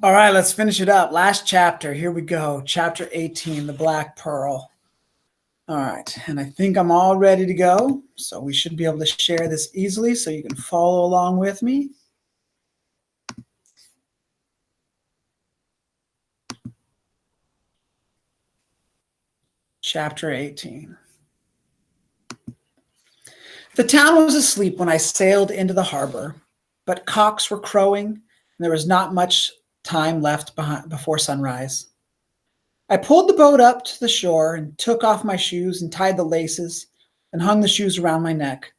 All right, let's finish it up. Last chapter. Here we go. Chapter 18, The Black Pearl. All right, and I think I'm all ready to go. So we should be able to share this easily so you can follow along with me. Chapter 18. The town was asleep when I sailed into the harbor, but cocks were crowing, and there was not much time left before sunrise. I pulled the boat up to the shore and took off my shoes and tied the laces and hung the shoes around my neck.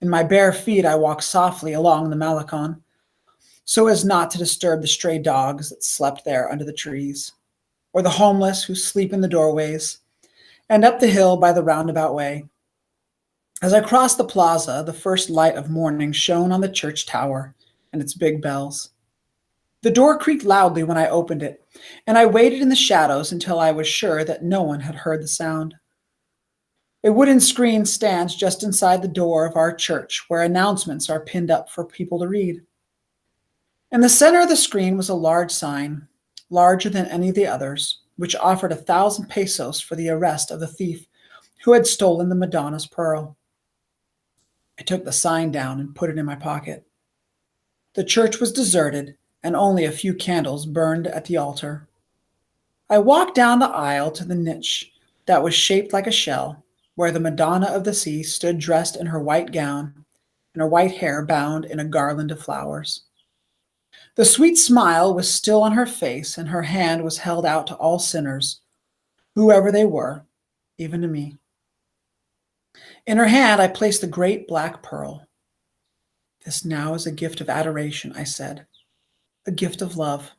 In my bare feet, I walked softly along the Malecon so as not to disturb the stray dogs that slept there under the trees, or the homeless who sleep in the doorways, and up the hill by the roundabout way. As I crossed the plaza, the first light of morning shone on the church tower and its big bells. The door creaked loudly when I opened it, and I waited in the shadows until I was sure that no one had heard the sound. A wooden screen stands just inside the door of our church where announcements are pinned up for people to read. In the center of the screen was a large sign, larger than any of the others, which offered 1,000 pesos for the arrest of the thief who had stolen the Madonna's pearl. I took the sign down and put it in my pocket. The church was deserted, and only a few candles burned at the altar. I walked down the aisle to the niche that was shaped like a shell, where the Madonna of the Sea stood dressed in her white gown and her white hair bound in a garland of flowers. The sweet smile was still on her face, and her hand was held out to all sinners, whoever they were, even to me. In her hand, I placed the great black pearl. This now is a gift of adoration, I said, a gift of love.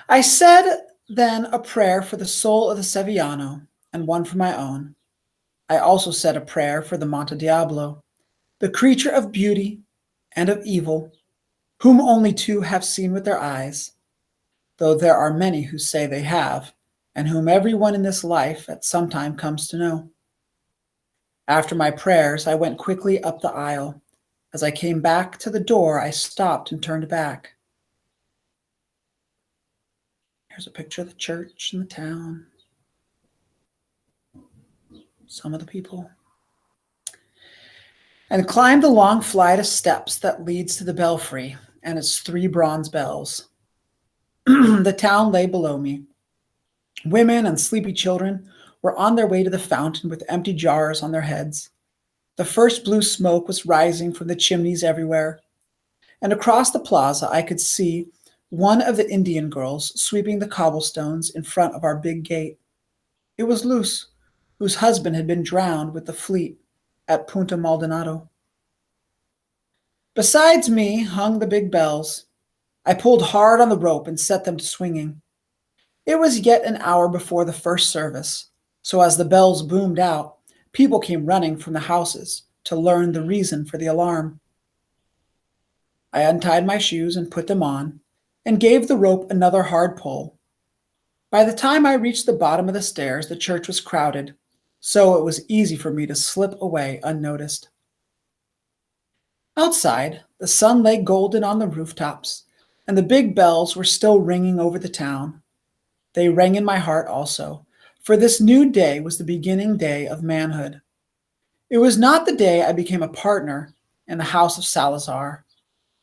I said then a prayer for the soul of the Sevillano and one for my own. I also said a prayer for the Monte Diablo, the creature of beauty and of evil, whom only two have seen with their eyes, though there are many who say they have, and whom everyone in this life at some time comes to know. After my prayers, I went quickly up the aisle. As I came back to the door, I stopped and turned back. Here's a picture of the church and the town. Some of the people. And climbed the long flight of steps that leads to the belfry and its 3 bronze bells. The town lay below me. Women and sleepy children were on their way to the fountain with empty jars on their heads. The first blue smoke was rising from the chimneys everywhere. And across the plaza, I could see one of the Indian girls sweeping the cobblestones in front of our big gate. It was Luz, whose husband had been drowned with the fleet at Punta Maldonado. Besides me hung the big bells. I pulled hard on the rope and set them to swinging. It was yet an hour before the first service, so as the bells boomed out, people came running from the houses to learn the reason for the alarm. I untied my shoes and put them on, and gave the rope another hard pull. By the time I reached the bottom of the stairs, the church was crowded, so it was easy for me to slip away unnoticed. Outside, the sun lay golden on the rooftops, and the big bells were still ringing over the town. They rang in my heart also, for this new day was the beginning day of manhood. It was not the day I became a partner in the house of Salazar,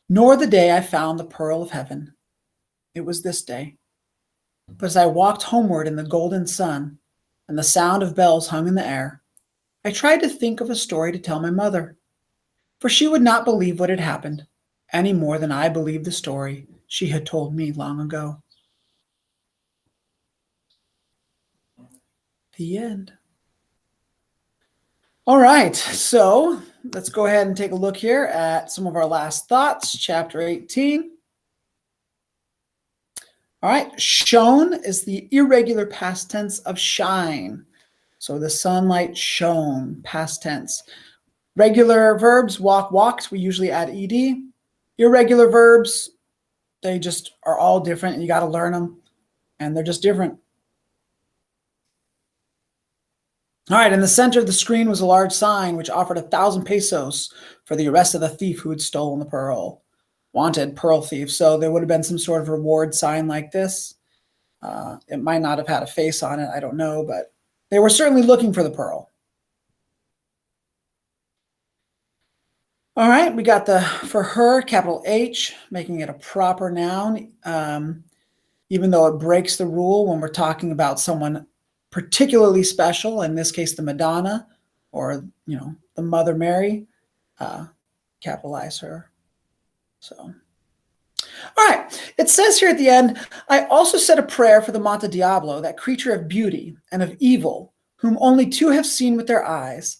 nor the day I found the pearl of heaven. It was this day. But as I walked homeward in the golden sun, and the sound of bells hung in the air, I tried to think of a story to tell my mother, for she would not believe what had happened, any more than I believed the story she had told me long ago. The end. All right, so let's go ahead and take a look here at some of our last thoughts, chapter 18. All right, shone is the irregular past tense of shine. So the sunlight shone, past tense. Regular verbs, walk, walked, we usually add ed. Irregular verbs, they just are all different, and you got to learn them, and they're just different. All right, in the center of the screen was a large sign which offered 1,000 pesos for the arrest of the thief who had stolen the pearl. Wanted, pearl thief. So there would have been some sort of reward sign like this. It might not have had a face on it. I don't know, but they were certainly looking for the pearl. All right, we got the for her, capital H, making it a proper noun, even though it breaks the rule when we're talking about someone particularly special, in this case, the Madonna, or, the Mother Mary, capitalize her. So, all right, it says here at the end, I also said a prayer for the Monte Diablo, that creature of beauty and of evil, whom only two have seen with their eyes,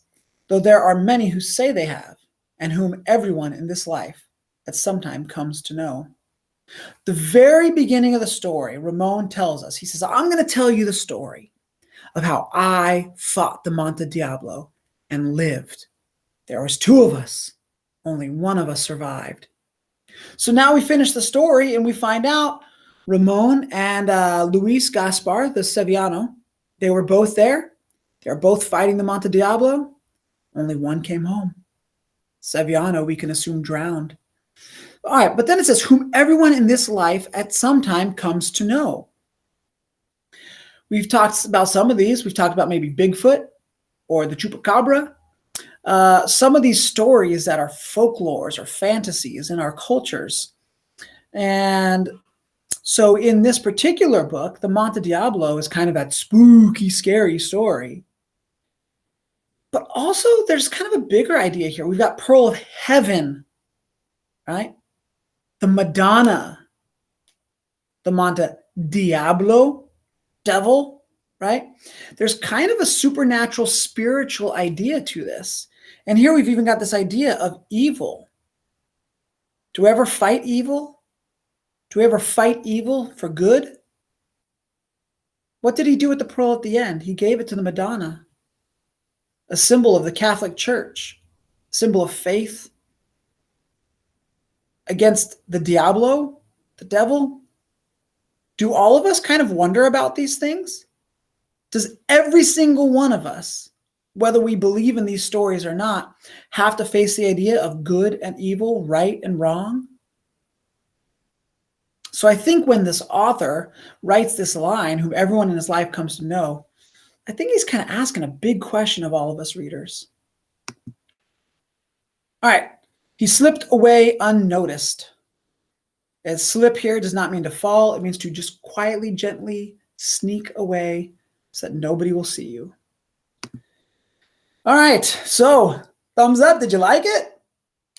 though there are many who say they have, and whom everyone in this life at some time comes to know. The very beginning of the story, Ramon tells us, he says, I'm going to tell you the story of how I fought the Monte Diablo and lived. There was two of us. Only one of us survived. So now we finish the story and we find out Ramon and Luis Gaspar, the Sevillano, they were both there. They were both fighting the Monte Diablo. Only one came home. Sevillano, we can assume, drowned. All right, but then it says, whom everyone in this life at some time comes to know. We've talked about some of these. We've talked about maybe Bigfoot or the Chupacabra. Some of these stories that are folklores or fantasies in our cultures. And so in this particular book, the Monte Diablo is kind of that spooky, scary story. But also there's kind of a bigger idea here. We've got Pearl of Heaven, right? The Madonna, the Monte Diablo, devil, right? There's kind of a supernatural, spiritual idea to this. And here we've even got this idea of evil. Do we ever fight evil? Do we ever fight evil for good? What did he do with the pearl at the end? He gave it to the Madonna, a symbol of the Catholic Church, symbol of faith against the Diablo, the devil. Do all of us kind of wonder about these things? Does every single one of us, whether we believe in these stories or not, have to face the idea of good and evil, right and wrong? So I think when this author writes this line, whom everyone in his life comes to know, I think he's kind of asking a big question of all of us readers. All right, he slipped away unnoticed. And slip here does not mean to fall. It means to just quietly, gently sneak away so that nobody will see you. All right, so thumbs up. Did you like it?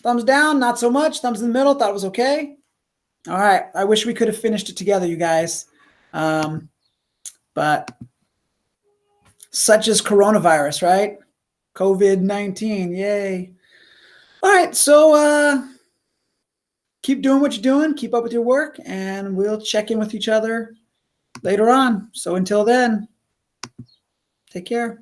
Thumbs down, not so much. Thumbs in the middle, thought it was okay. All right, I wish we could have finished it together, you guys. But such is coronavirus, right? COVID-19, yay. All right, so keep doing what you're doing. Keep up with your work, and we'll check in with each other later on. So until then, take care.